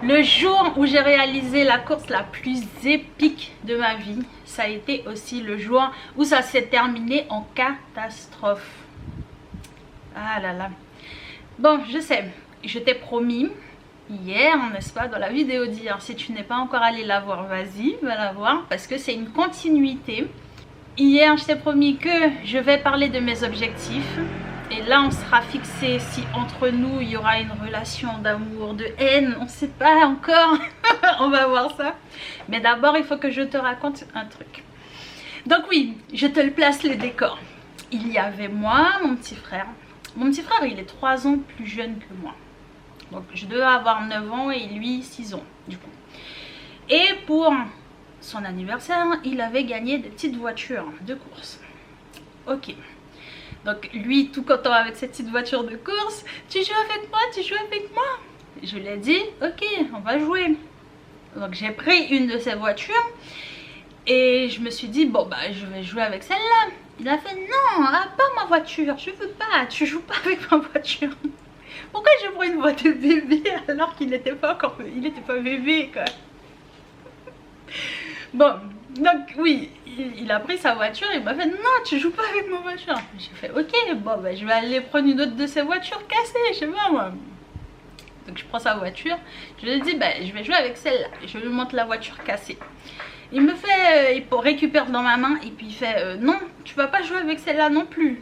Le jour où j'ai réalisé la course la plus épique de ma vie, ça a été aussi le jour où ça s'est terminé en catastrophe. Ah là là. Bon, je sais, je t'ai promis hier, n'est-ce pas, dans la vidéo d'hier. Si tu n'es pas encore allé la voir, vas-y, va la voir parce que c'est une continuité. Hier, je t'ai promis que je vais parler de mes objectifs. Et là, on sera fixé si entre nous, il y aura une relation d'amour, de haine. On ne sait pas encore. On va voir ça. Mais d'abord, il faut que je te raconte un truc. Donc oui, je te le place le décor. Il y avait moi, mon petit frère. Mon petit frère, il est 3 ans plus jeune que moi. Donc je devais avoir 9 ans et lui 6 ans du coup. Et pour son anniversaire, il avait gagné des petites voitures de course. Ok. Donc lui, tout content avec cette petite voiture de course. Tu joues avec moi, tu joues avec moi. Je lui ai dit, ok, on va jouer. Donc j'ai pris une de ces voitures. Et je me suis dit, bon bah je vais jouer avec celle-là. Il a fait, non, pas ma voiture, je veux pas, tu joues pas avec ma voiture. Pourquoi je prends une voiture de bébé alors qu'il n'était pas encore, il n'était pas bébé quoi. Bon, donc oui, il a pris sa voiture, il m'a fait non, tu joues pas avec ma voiture. J'ai fait ok, bon bah je vais aller prendre une autre de ses voitures cassées, je sais pas moi. Donc je prends sa voiture, je lui ai dit bah je vais jouer avec celle-là, je lui montre la voiture cassée. Il me fait, il récupère dans ma main et puis il fait non, tu vas pas jouer avec celle-là non plus.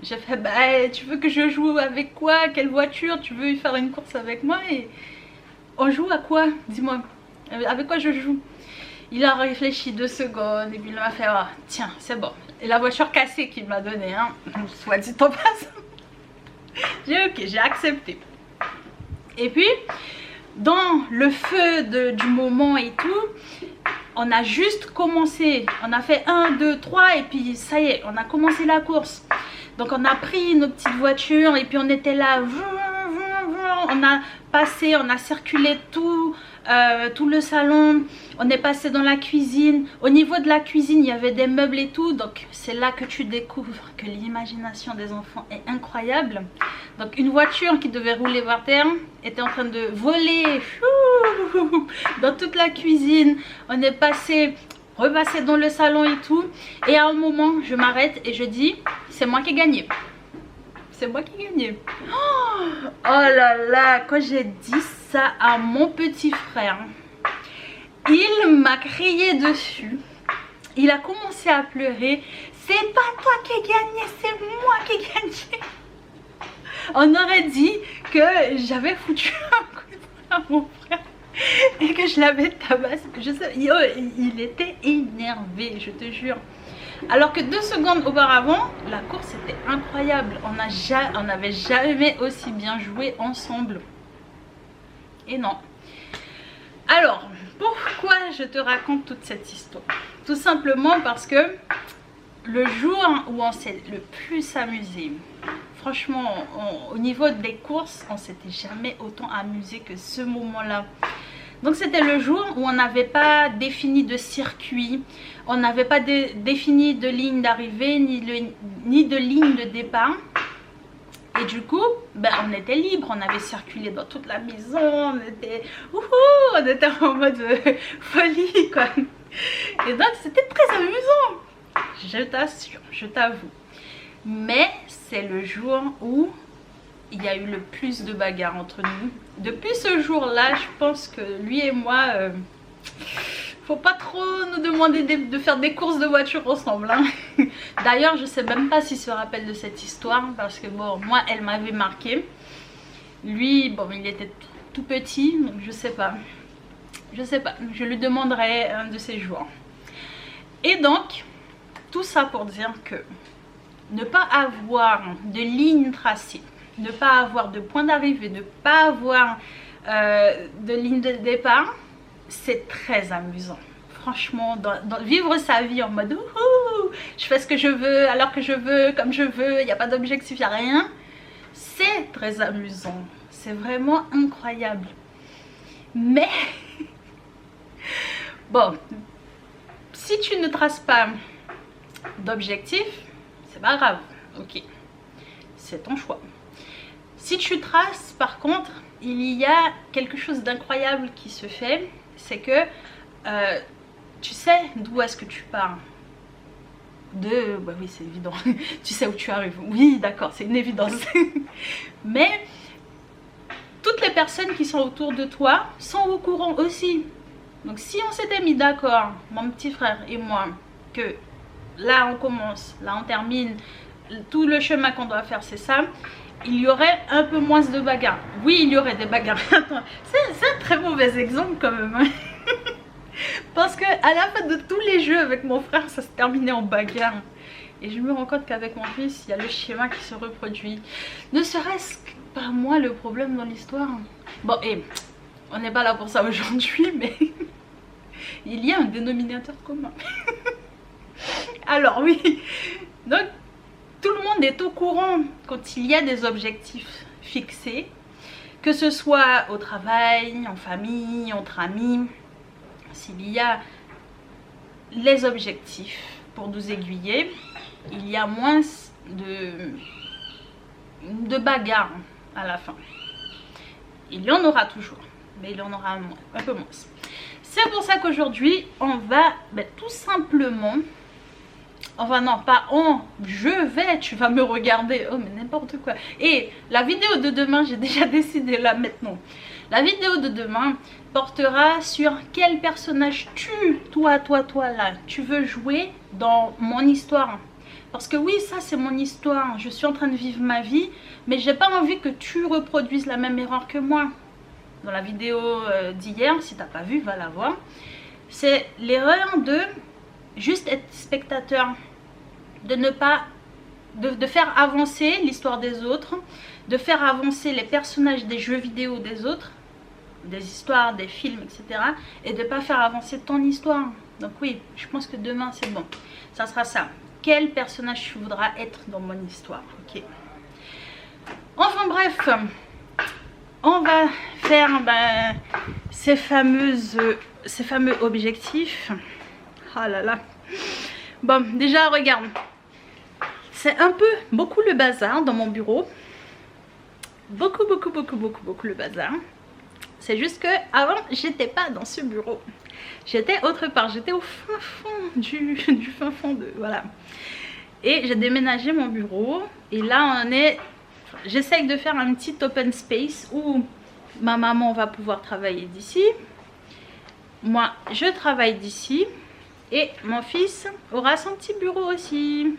J'ai fait bah tu veux que je joue avec quoi, quelle voiture, tu veux faire une course avec moi et on joue à quoi, dis-moi, avec quoi je joue. Il a réfléchi 2 secondes et puis il m'a fait oh, tiens c'est bon. Et la voiture cassée qu'il m'a donnée, hein, soit dit en passant. J'ai ok, j'ai accepté. Et puis dans le feu du moment et tout, on a juste commencé, on a fait 1, 2, 3 et puis ça y est, on a commencé la course. Donc on a pris nos petites voitures et puis on était là, on a passé, on a circulé tout le salon, on est passé dans la cuisine. Au niveau de la cuisine, il y avait des meubles et tout, donc c'est là que tu découvres que l'imagination des enfants est incroyable. Donc une voiture qui devait rouler par terre était en train de voler dans toute la cuisine. On est repassé dans le salon et tout. Et à un moment, je m'arrête et je dis, c'est moi qui ai gagné. C'est moi qui ai gagné. Oh là là, quand j'ai dit ça à mon petit frère, il m'a crié dessus. Il a commencé à pleurer. C'est pas toi qui as gagné, c'est moi qui ai gagné. On aurait dit que j'avais foutu un coup de poing à mon frère et que je l'avais tabassé. Je sais, il était énervé, je te jure. Alors que 2 secondes auparavant, la course était incroyable. On n'avait jamais aussi bien joué ensemble. Et non. Alors, pourquoi je te raconte toute cette histoire? Tout simplement parce que le jour où on s'est le plus amusé, franchement, au niveau des courses, on s'était jamais autant amusé que ce moment-là. Donc c'était le jour où on n'avait pas défini de circuit, on n'avait pas défini de ligne d'arrivée ni de ligne de départ. Et du coup, ben, on était libre, on avait circulé dans toute la maison, on était en mode folie quoi. Et donc c'était très amusant, je t'assure, je t'avoue. Mais c'est le jour où il y a eu le plus de bagarres entre nous. Depuis ce jour-là, je pense que lui et moi, faut pas trop nous demander de faire des courses de voiture ensemble. Hein. D'ailleurs, je sais même pas s'il se rappelle de cette histoire parce que bon, moi, elle m'avait marqué. Lui, bon, il était tout petit, donc je sais pas. Je sais pas. Je lui demanderai un de ces jours. Et donc, tout ça pour dire que ne pas avoir de ligne tracée, ne pas avoir de point d'arrivée, ne pas avoir de ligne de départ, c'est très amusant. Franchement, vivre sa vie en mode je fais ce que je veux, alors que je veux, comme je veux, il n'y a pas d'objectif, il n'y a rien. C'est très amusant. C'est vraiment incroyable. Mais, bon, si tu ne traces pas d'objectif, c'est pas grave, ok. C'est ton choix. Si tu traces, par contre, il y a quelque chose d'incroyable qui se fait, c'est que tu sais d'où est-ce que tu pars. Bah oui, c'est évident. Tu sais où tu arrives. Oui, d'accord, c'est une évidence. Mais toutes les personnes qui sont autour de toi sont au courant aussi. Donc si on s'était mis d'accord, mon petit frère et moi, que là on commence, là on termine, tout le chemin qu'on doit faire c'est ça, il y aurait un peu moins de bagarres. Oui, il y aurait des bagarres. C'est un très mauvais exemple quand même. Hein. Parce que à la fin de tous les jeux avec mon frère, ça se terminait en bagarre. Et je me rends compte qu'avec mon fils, il y a le schéma qui se reproduit. Ne serait-ce que pas moi le problème dans l'histoire. Bon, et on n'est pas là pour ça aujourd'hui, mais il y a un dénominateur commun. Alors oui, donc tout le monde est au courant quand il y a des objectifs fixés, que ce soit au travail, en famille, entre amis. S'il y a les objectifs pour nous aiguiller, il y a moins de bagarres à la fin. Il y en aura toujours, mais il y en aura un peu moins. C'est pour ça qu'aujourd'hui, on va tout simplement... Enfin non, pas tu vas me regarder, oh mais n'importe quoi. Et la vidéo de demain, j'ai déjà décidé là maintenant. La vidéo de demain portera sur quel personnage toi là, tu veux jouer dans mon histoire. Parce que oui, ça c'est mon histoire, je suis en train de vivre ma vie, mais j'ai pas envie que tu reproduises la même erreur que moi. Dans la vidéo d'hier, si t'as pas vu, va la voir. C'est l'erreur de juste être spectateur, de ne pas de faire avancer l'histoire des autres, de faire avancer les personnages des jeux vidéo des autres, des histoires, des films, etc. et de ne pas faire avancer ton histoire. Donc oui, je pense que demain c'est bon, ça sera ça. Quel personnage tu voudras être dans mon histoire, ok. Enfin bref, on va faire ces fameux objectifs. Ah là là. Bon, déjà regarde, c'est un peu beaucoup le bazar dans mon bureau. Beaucoup le bazar. C'est juste que avant j'étais pas dans ce bureau, j'étais autre part, j'étais au fin fond du fin fond de voilà. Et j'ai déménagé mon bureau et là on est, j'essaye de faire un petit open space où ma maman va pouvoir travailler d'ici, moi je travaille d'ici et mon fils aura son petit bureau aussi.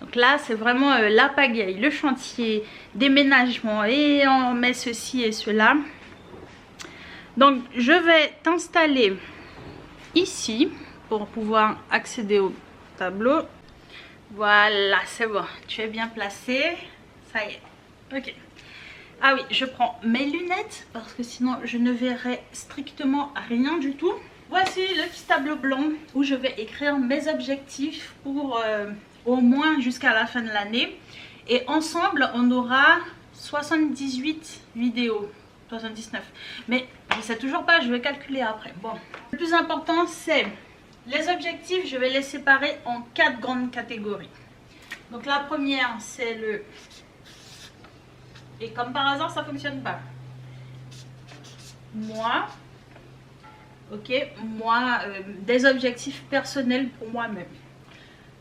Donc là c'est vraiment la pagaille, le chantier, déménagement et on met ceci et cela. Donc je vais t'installer ici pour pouvoir accéder au tableau. Voilà, c'est bon, tu es bien placé. Ça y est, ok. Ah oui, je prends mes lunettes parce que sinon je ne verrai strictement rien du tout. Voici le petit tableau blanc où je vais écrire mes objectifs pour au moins jusqu'à la fin de l'année. Et ensemble, on aura 78 vidéos. 79. Mais je sais toujours pas, je vais calculer après. Bon, le plus important c'est les objectifs, je vais les séparer en 4 grandes catégories. Donc la première c'est le... Et comme par hasard ça fonctionne pas. Moi. Ok, moi, des objectifs personnels pour moi-même.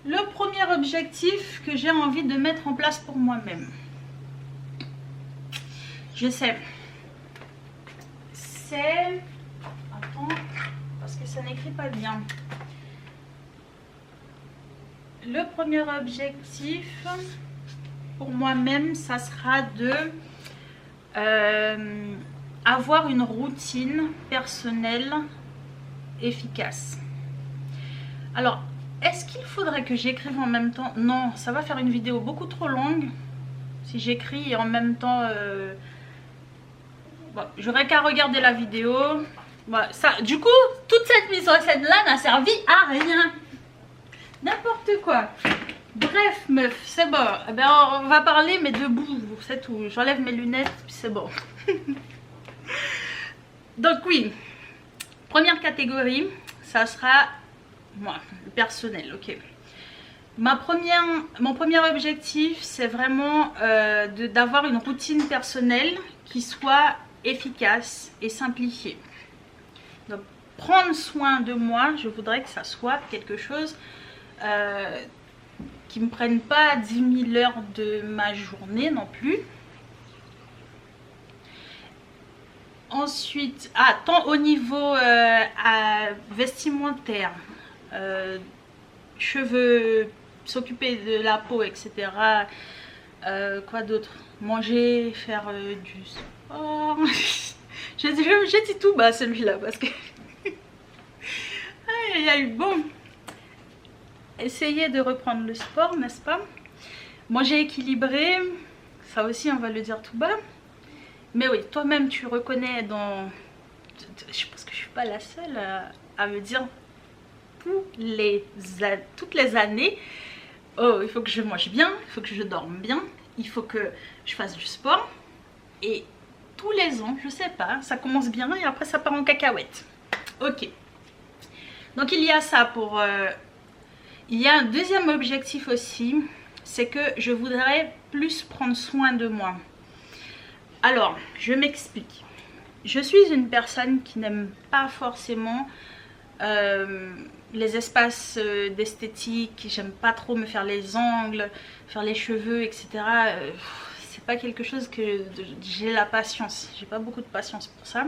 Le premier objectif que j'ai envie de mettre en place pour moi-même. Je sais. Attends, parce que ça n'écrit pas bien. Le premier objectif pour moi-même, ça sera de avoir une routine personnelle efficace. Alors, est-ce qu'il faudrait que j'écrive en même temps? Non, ça va faire une vidéo beaucoup trop longue si j'écris et en même temps... Bon, j'aurais qu'à regarder la vidéo. Bon, ça, du coup, toute cette mise en scène là n'a servi à rien. N'importe quoi. Bref, meuf, c'est bon. Eh ben, on va parler, mais debout, c'est tout. J'enlève mes lunettes, puis c'est bon. Donc oui, première catégorie, ça sera moi, le personnel, ok. Mon premier objectif, c'est vraiment d'avoir une routine personnelle qui soit efficace et simplifié. Donc prendre soin de moi, je voudrais que ça soit quelque chose qui ne me prenne pas 10 000 heures de ma journée non plus. Ensuite, tant au niveau vestimentaire, cheveux, s'occuper de la peau, etc. Quoi d'autre? Manger, faire du sport. J'ai dit tout bas celui-là parce que... aïe, aïe, bon. Essayer de reprendre le sport, n'est-ce pas? Manger équilibré, ça aussi on va le dire tout bas. Mais oui, toi-même tu reconnais dans... Je pense que je suis pas la seule à me dire toutes les années, oh, il faut que je mange bien, il faut que je dorme bien, il faut que je fasse du sport. Et tous les ans, je sais pas, ça commence bien et après ça part en cacahuète. Ok. Donc il y a ça pour... Il y a un deuxième objectif aussi, c'est que je voudrais plus prendre soin de moi. Alors, je m'explique. Je suis une personne qui n'aime pas forcément les espaces d'esthétique. J'aime pas trop me faire les ongles, faire les cheveux, etc. C'est pas quelque chose que j'ai la patience. J'ai pas beaucoup de patience pour ça.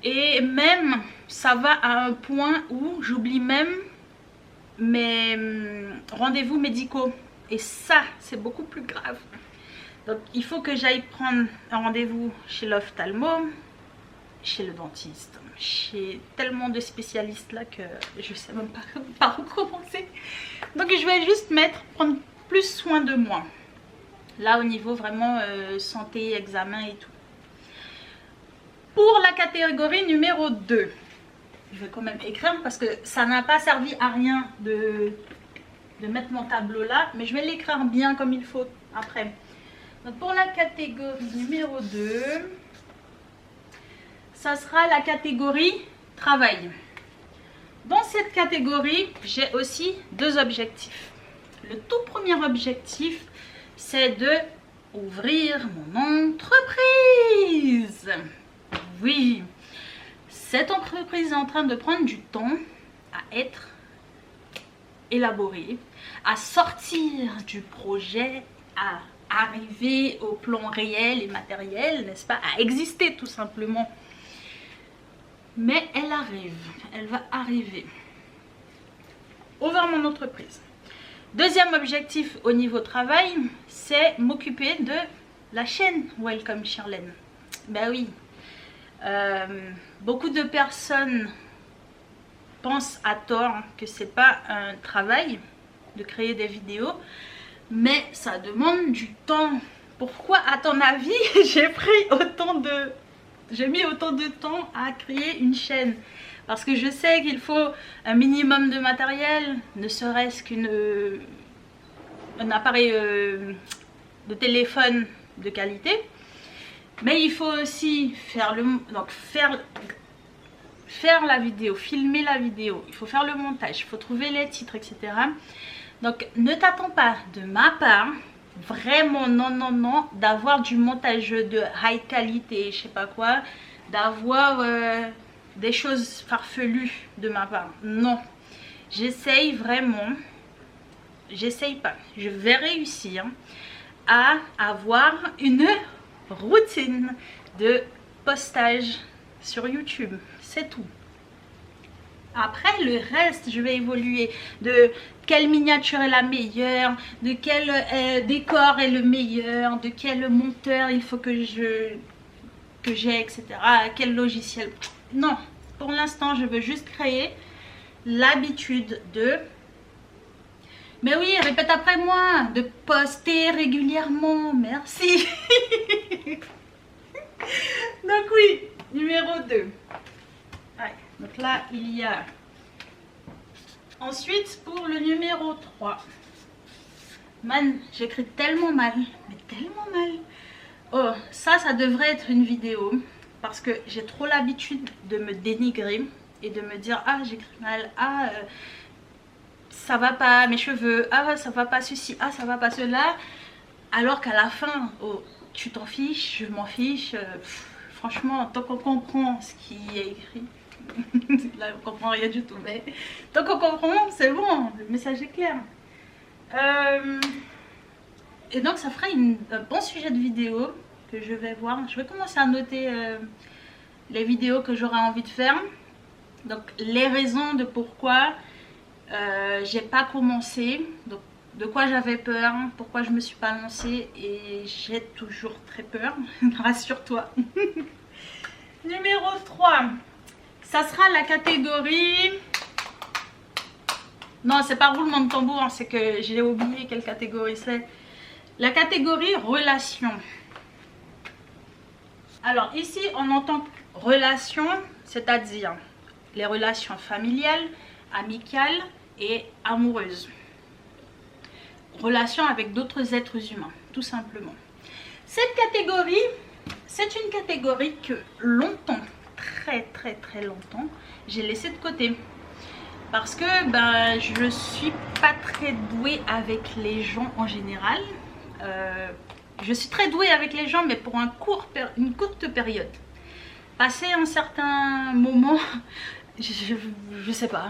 Et même, ça va à un point où j'oublie même mes rendez-vous médicaux. Et ça, c'est beaucoup plus grave. Donc il faut que j'aille prendre un rendez-vous chez l'ophtalmo, chez le dentiste, chez tellement de spécialistes là que je sais même pas par où commencer. Donc je vais juste prendre plus soin de moi. Là au niveau vraiment santé, examen et tout. Pour la catégorie numéro 2, je vais quand même écrire parce que ça n'a pas servi à rien de mettre mon tableau là, mais je vais l'écrire bien comme il faut après. Donc pour la catégorie numéro 2, ça sera la catégorie travail. Dans cette catégorie, j'ai aussi deux objectifs. Le tout premier objectif, c'est de ouvrir mon entreprise. Oui, cette entreprise est en train de prendre du temps à être élaborée, à sortir du projet, à arriver au plan réel et matériel, n'est-ce pas, à exister tout simplement. Mais elle arrive, elle va arriver. Ouvrir mon entreprise. Deuxième objectif au niveau travail, c'est m'occuper de la chaîne Welcome Shirlene. Ben oui, beaucoup de personnes pensent à tort que c'est pas un travail de créer des vidéos, mais ça demande du temps. Pourquoi, à ton avis, j'ai mis autant de temps à créer une chaîne? Parce que je sais qu'il faut un minimum de matériel, ne serait-ce qu'un appareil de téléphone de qualité. Mais il faut aussi faire la vidéo, filmer la vidéo. Il faut faire le montage, il faut trouver les titres, etc. Donc ne t'attends pas de ma part, vraiment non, non, non, d'avoir du montage de high qualité, je sais pas quoi, d'avoir des choses farfelues de ma part. Non, j'essaye vraiment, j'essaye pas, je vais réussir à avoir une routine de postage sur YouTube, c'est tout. Après le reste, je vais évoluer de quelle miniature est la meilleure, de quel décor est le meilleur, de quel monteur il faut que j'ai, etc. Quel logiciel. Non, pour l'instant, je veux juste créer l'habitude de... Mais oui, répète après moi, de poster régulièrement, merci. Donc oui, numéro 2. Donc là, il y a... Ensuite, pour le numéro 3. Man, j'écris tellement mal, mais tellement mal. Oh, ça devrait être une vidéo. Parce que j'ai trop l'habitude de me dénigrer et de me dire, ah, j'écris mal, ah, ça va pas, mes cheveux, ah, ça va pas ceci, ah, ça va pas cela. Alors qu'à la fin, oh, tu t'en fiches, je m'en fiche. franchement, tant qu'on comprend ce qui est écrit, là on comprend rien du tout, mais tant qu'on comprend, c'est bon, le message est clair. Et donc ça fera un bon sujet de vidéo que je vais voir. Je vais commencer à noter les vidéos que j'aurai envie de faire. Donc les raisons de pourquoi j'ai pas commencé, donc de quoi j'avais peur, pourquoi je me suis pas lancée, et j'ai toujours très peur, rassure-toi. Numéro 3, ça sera la catégorie... Non, c'est pas roulement de tambour, hein, c'est que j'ai oublié quelle catégorie c'est. La catégorie relation. Alors ici, on entend relation, c'est-à-dire les relations familiales, amicales et amoureuses. Relations avec d'autres êtres humains, tout simplement. Cette catégorie, c'est une catégorie que longtemps, très longtemps, j'ai laissée de côté. Parce que je suis pas très douée avec les gens en général. Je suis très douée avec les gens, mais pour une courte période. Passer un certain moment, je sais pas,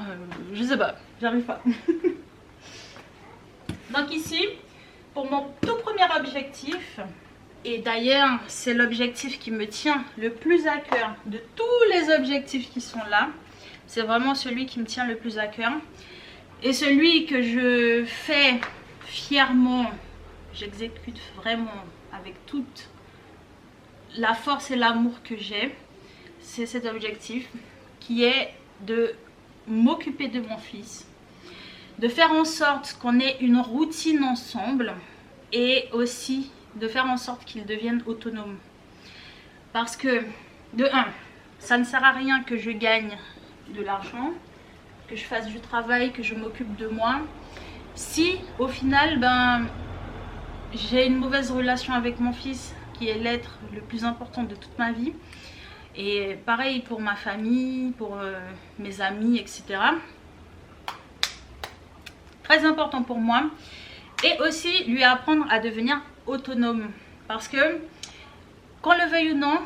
j'arrive pas. Donc ici, pour mon tout premier objectif, et d'ailleurs c'est l'objectif qui me tient le plus à cœur de tous les objectifs qui sont là, c'est vraiment celui qui me tient le plus à cœur. Et celui que je fais fièrement, j'exécute vraiment avec toute la force et l'amour que j'ai. C'est cet objectif qui est de m'occuper de mon fils, de faire en sorte qu'on ait une routine ensemble et aussi de faire en sorte qu'il devienne autonome. Parce que, de un, ça ne sert à rien que je gagne de l'argent, que je fasse du travail, que je m'occupe de moi, si au final j'ai une mauvaise relation avec mon fils, qui est l'être le plus important de toute ma vie. Et pareil pour ma famille, pour mes amis, etc. Très important pour moi. Et aussi lui apprendre à devenir autonome. Parce que, qu'on le veuille ou non,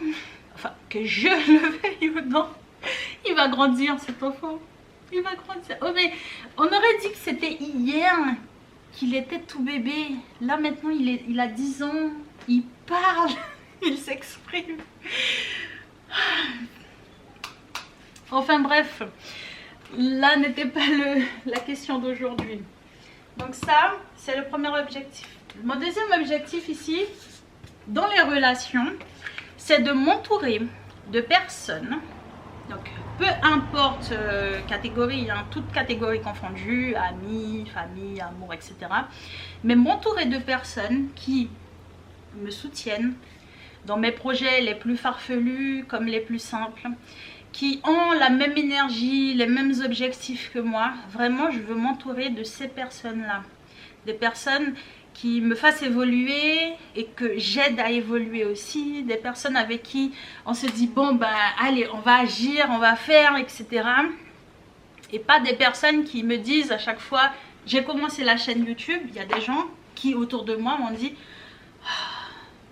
enfin que je le veuille ou non, il va grandir cet enfant. Il va grandir. Oh mais on aurait dit que c'était hier qu'il était tout bébé. Là maintenant il a 10 ans. Il parle. Il s'exprime. Enfin bref. Là n'était pas la question d'aujourd'hui. Donc ça, c'est le premier objectif. Mon deuxième objectif ici, dans les relations, c'est de m'entourer de personnes. Donc peu importe catégorie, hein, toute catégorie confondue, amis, famille, amour, etc. Mais m'entourer de personnes qui me soutiennent dans mes projets les plus farfelus comme les plus simples, qui ont la même énergie, les mêmes objectifs que moi. Vraiment, je veux m'entourer de ces personnes-là. Des personnes qui me fassent évoluer et que j'aide à évoluer aussi. Des personnes avec qui on se dit, bon, allez, on va agir, on va faire, etc. Et pas des personnes qui me disent à chaque fois, j'ai commencé la chaîne YouTube. Il y a des gens qui, autour de moi, m'ont dit,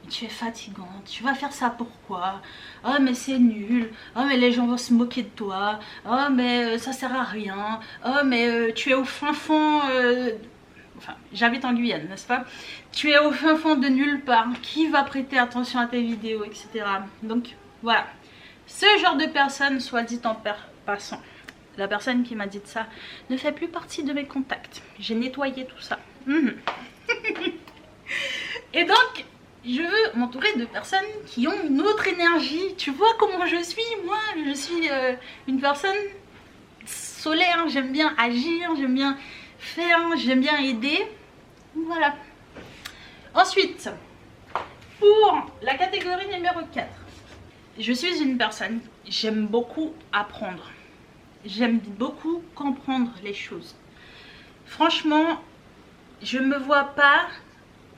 tu es fatigante, tu vas faire ça pourquoi? Oh mais c'est nul, oh mais les gens vont se moquer de toi, oh mais ça sert à rien, oh mais tu es au fin fond, enfin j'habite en Guyane, n'est-ce pas? Tu es au fin fond de nulle part, qui va prêter attention à tes vidéos, etc. Donc voilà, ce genre de personne, soit dit en passant, la personne qui m'a dit ça ne fait plus partie de mes contacts, j'ai nettoyé tout ça. Et donc je veux m'entourer de personnes qui ont une autre énergie. Tu vois comment je suis? Moi, je suis une personne solaire. J'aime bien agir, j'aime bien faire, j'aime bien aider. Voilà. Ensuite, pour la catégorie numéro 4, je suis une personne, j'aime beaucoup apprendre. J'aime beaucoup comprendre les choses. Franchement, je ne me vois pas...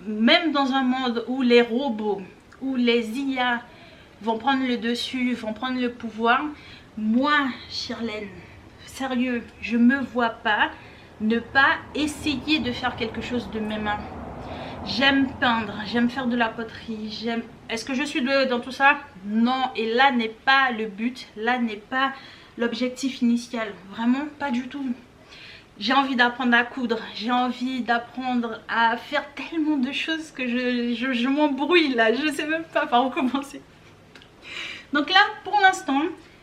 Même dans un monde où les robots, où les IA vont prendre le dessus, vont prendre le pouvoir, moi, Shirlène, sérieux, je me vois pas ne pas essayer de faire quelque chose de mes mains. J'aime peindre, j'aime faire de la poterie, j'aime... Est-ce que je suis dans tout ça? Non, et là n'est pas le but, là n'est pas l'objectif initial, vraiment pas du tout. J'ai envie d'apprendre à coudre, j'ai envie d'apprendre à faire tellement de choses que je m'embrouille là, je sais même pas par où commencer. Donc là, pour l'instant,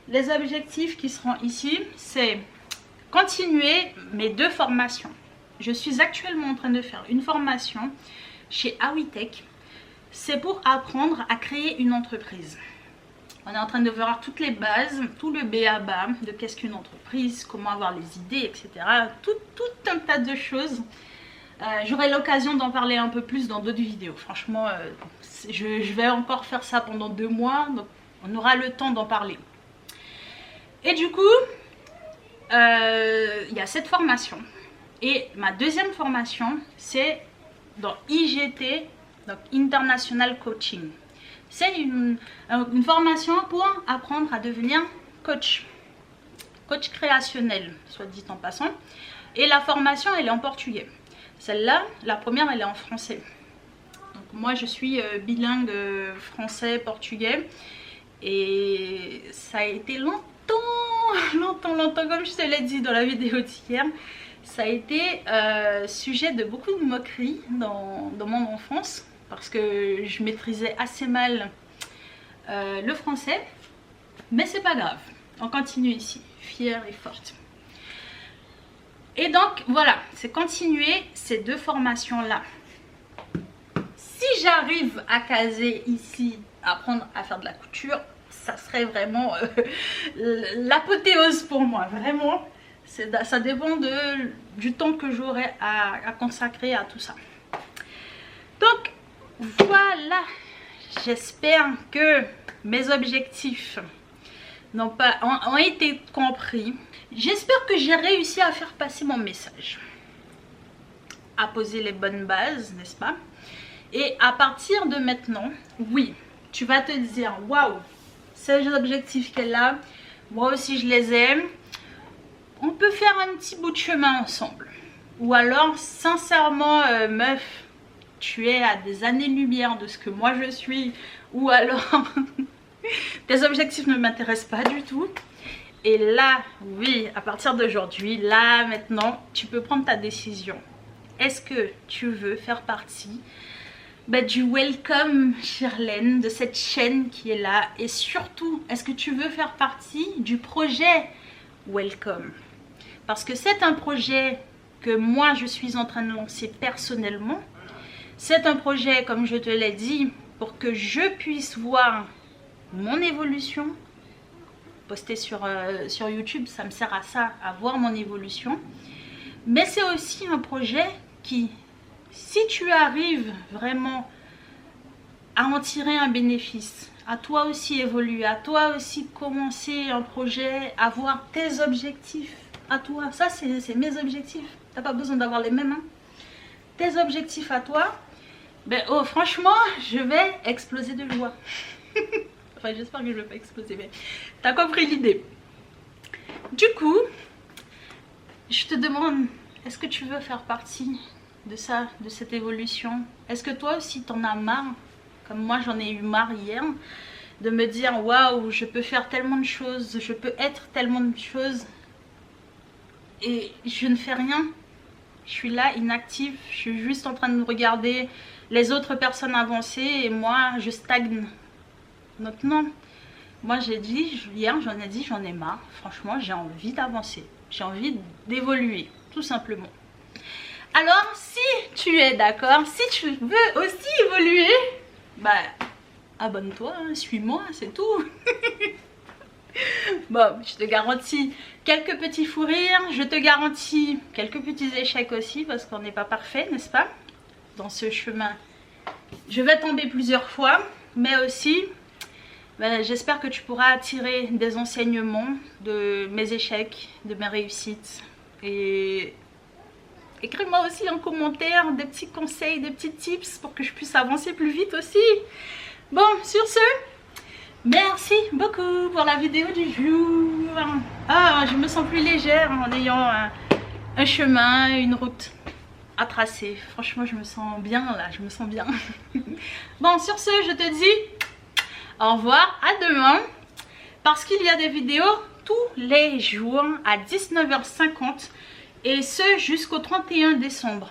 les objectifs qui seront ici, c'est continuer mes 2 formations. Je suis actuellement en train de faire une formation chez Awitech. C'est pour apprendre à créer une entreprise. On est en train de voir toutes les bases, tout le b.a.-ba de qu'est-ce qu'une entreprise, comment avoir les idées, etc. Tout un tas de choses. J'aurai l'occasion d'en parler un peu plus dans d'autres vidéos. Franchement, je vais encore faire ça pendant 2 mois, donc on aura le temps d'en parler. Et du coup, il y a cette formation. Et ma deuxième formation, c'est dans IGT, donc International Coaching. C'est une formation pour apprendre à devenir coach. Coach créationnel, soit dit en passant. Et la formation, elle est en portugais. Celle-là, la première, elle est en français. Donc moi, je suis bilingue français-portugais. Et ça a été longtemps, comme je te l'ai dit dans la vidéo d'hier. Ça a été sujet de beaucoup de moqueries dans mon enfance. Parce que je maîtrisais assez mal le français. Mais c'est pas grave. On continue ici, fière et forte. Et donc voilà, c'est continuer ces 2 formations-là. Si j'arrive à caser ici, apprendre à faire de la couture, ça serait vraiment l'apothéose pour moi. Vraiment, ça dépend du temps que j'aurai à consacrer à tout ça. Donc voilà, j'espère que mes objectifs ont été compris. J'espère que j'ai réussi à faire passer mon message, à poser les bonnes bases, n'est-ce pas? Et à partir de maintenant, oui, tu vas te dire, waouh, ces objectifs qu'elle a, moi aussi je les aime. On peut faire un petit bout de chemin ensemble. Ou alors, sincèrement, meuf, tu es à des années-lumière de ce que moi je suis. Ou alors, tes objectifs ne m'intéressent pas du tout. Et là, oui, à partir d'aujourd'hui, là, maintenant, tu peux prendre ta décision. Est-ce que tu veux faire partie du Welcome Shirlène, de cette chaîne qui est là? Et surtout, est-ce que tu veux faire partie du projet Welcome? Parce que c'est un projet que moi, je suis en train de lancer personnellement. C'est un projet, comme je te l'ai dit, pour que je puisse voir mon évolution. Poster sur YouTube, ça me sert à ça, à voir mon évolution. Mais c'est aussi un projet qui, si tu arrives vraiment à en tirer un bénéfice, à toi aussi évoluer, à toi aussi commencer un projet, avoir tes objectifs à toi. Ça, c'est mes objectifs. Tu n'as pas besoin d'avoir les mêmes. Hein. Tes objectifs à toi, oh, franchement, je vais exploser de joie. Enfin, j'espère que je ne vais pas exploser, mais tu as compris l'idée. Du coup, je te demande, est-ce que tu veux faire partie de ça, de cette évolution? Est-ce que toi aussi t'en as marre, comme moi j'en ai eu marre hier, de me dire waouh, je peux faire tellement de choses, je peux être tellement de choses et je ne fais rien? Je suis là inactive, je suis juste en train de regarder les autres personnes avancer et moi je stagne. Donc non, moi j'ai dit, hier j'en ai dit, j'en ai marre, franchement j'ai envie d'avancer, j'ai envie d'évoluer, tout simplement. Alors si tu es d'accord, si tu veux aussi évoluer, abonne-toi, hein, suis-moi, c'est tout. Bon, je te garantis quelques petits fous rires, je te garantis quelques petits échecs aussi, parce qu'on n'est pas parfait, n'est-ce pas? Dans ce chemin, je vais tomber plusieurs fois, mais aussi... j'espère que tu pourras tirer des enseignements de mes échecs, de mes réussites. Et écris-moi aussi en commentaire des petits conseils, des petits tips pour que je puisse avancer plus vite aussi. Bon, sur ce, merci beaucoup pour la vidéo du jour. Ah, je me sens plus légère en ayant un chemin, une route. à tracer. Franchement, je me sens bien là, je me sens bien. Bon, sur ce, je te dis au revoir, à demain. Parce qu'il y a des vidéos tous les jours à 19h50 et ce jusqu'au 31 décembre.